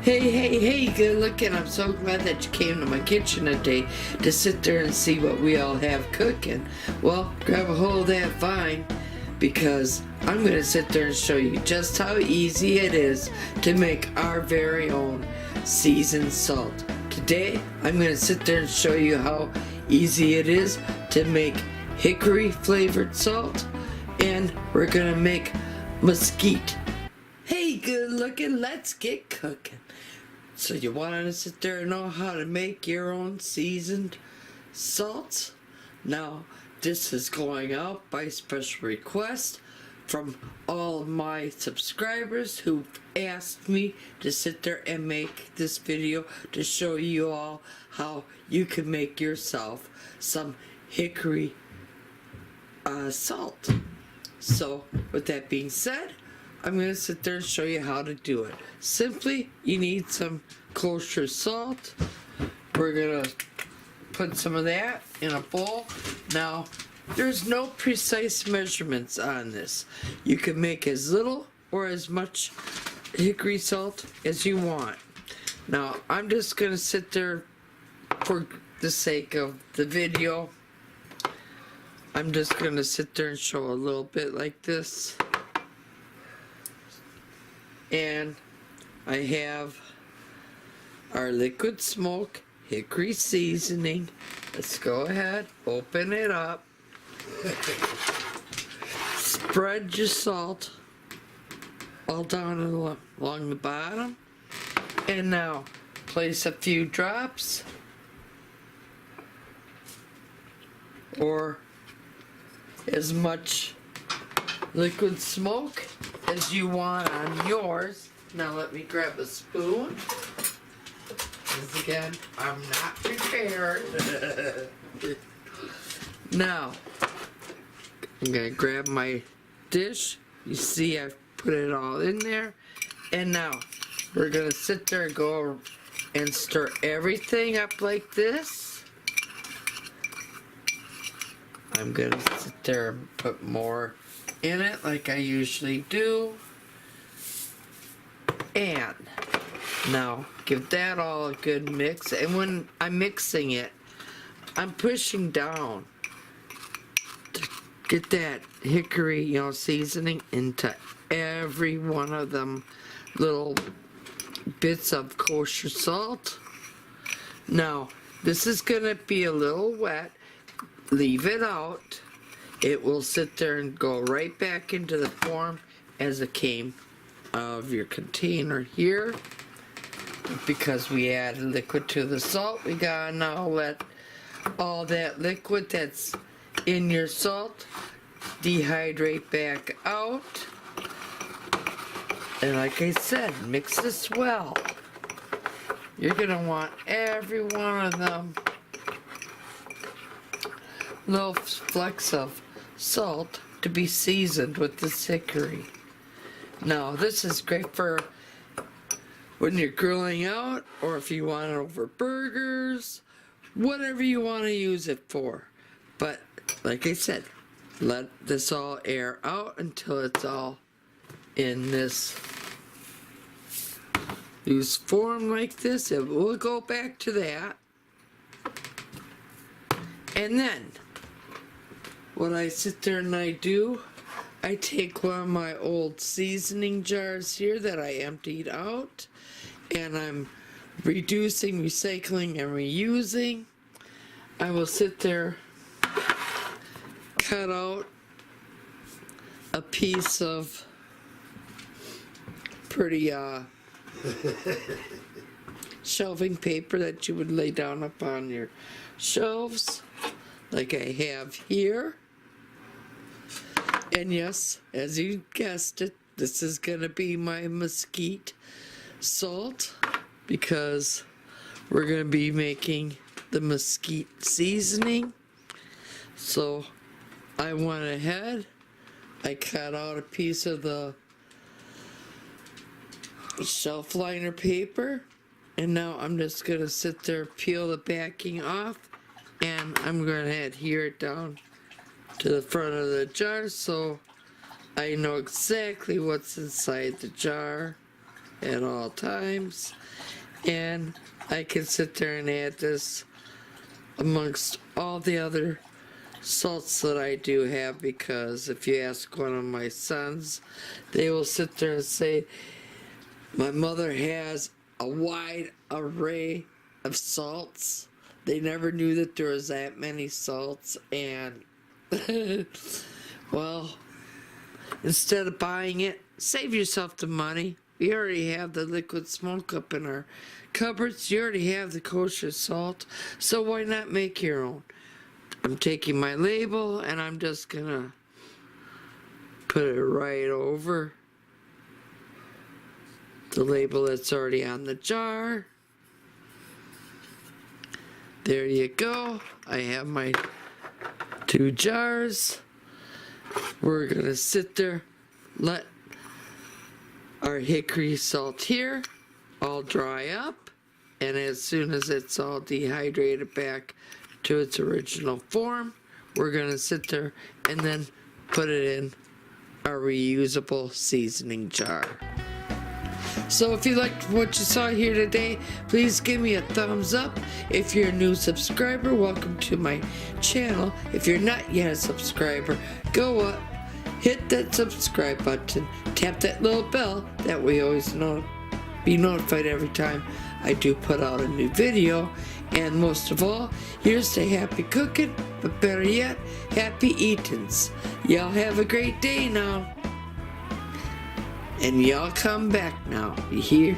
Hey, good looking. I'm so glad that you came to my kitchen today to sit there and see what we all have cooking. Well, grab a hold of that vine because I'm going to sit there and show you just how easy it is to make our very own seasoned salt. Today, I'm going to sit there and show you how easy it is to make hickory flavored salt, and we're going to make mesquite. Hey, good looking, let's get cooking. So you want to sit there and know how to make your own seasoned salts? Now, this is going out by special request from all of my subscribers who've asked me to sit there and make this video to show you all how you can make yourself some hickory salt. So, with that being said, I'm going to sit there and show you how to do it. Simply, you need some kosher salt. We're going to put some of that in a bowl. Now, there's no precise measurements on this. You can make as little or as much hickory salt as you want. Now, I'm just going to sit there for the sake of the video. I'm just going to sit there and show a little bit like this. And I have our liquid smoke hickory seasoning. Let's go ahead, open it up. Spread your salt all down along the bottom. And now place a few drops or as much liquid smoke as you want on yours. Now let me grab a spoon. Because again, I'm not prepared. Now, I'm going to grab my dish. You see I've put it all in there. And now, we're going to sit there and go and stir everything up like this. I'm going to sit there and put more in it like I usually do. And now give that all a good mix. And when I'm mixing it, I'm pushing down to get that hickory, seasoning into every one of them little bits of kosher salt. Now, this is going to be a little wet. Leave it out. It will sit there and go right back into the form as it came of your container here. Because we added liquid to the salt, we gotta now let all that liquid that's in your salt dehydrate back out. And like I said, mix this well. You're gonna want every one of them little flecks of salt to be seasoned with this hickory. Now, this is great for when you're grilling out, or if you want it over burgers, whatever you want to use it for. But, like I said, let this all air out until it's all in this loose form like this. And we'll go back to that. And then, what I sit there and I do, I take one of my old seasoning jars here that I emptied out, and I'm reducing, recycling, and reusing. I will sit there, cut out a piece of pretty shelving paper that you would lay down upon your shelves, like I have here. And yes, as you guessed it, this is going to be my mesquite salt, because we're going to be making the mesquite seasoning. So I went ahead, I cut out a piece of the shelf liner paper, and now I'm just going to sit there, peel the backing off, and I'm going to adhere it down to the front of the jar so I know exactly what's inside the jar. at all times. And I can sit there and add this amongst all the other salts that I do have, because if you ask one of my sons, they will sit there and say, my mother has a wide array of salts. They never knew that there was that many salts. And well, instead of buying it, save yourself the money. We already have the liquid smoke up in our cupboards. You already have the kosher salt, so why not make your own? I'm taking my label and I'm just gonna put it right over the label that's already on the jar. There you go. I have my 2 jars. We're gonna sit there, let our hickory salt here all dry up, and as soon as it's all dehydrated back to its original form, we're gonna sit there and then put it in our reusable seasoning jar. So if you liked what you saw here today, please give me a thumbs up. If you're a new subscriber, welcome to my channel. If you're not yet a subscriber, go up, hit that subscribe button, tap that little bell, that way you always be notified every time I do put out a new video. And most of all, here's to happy cooking, but better yet, happy eatings. Y'all have a great day now. And y'all come back now, you hear?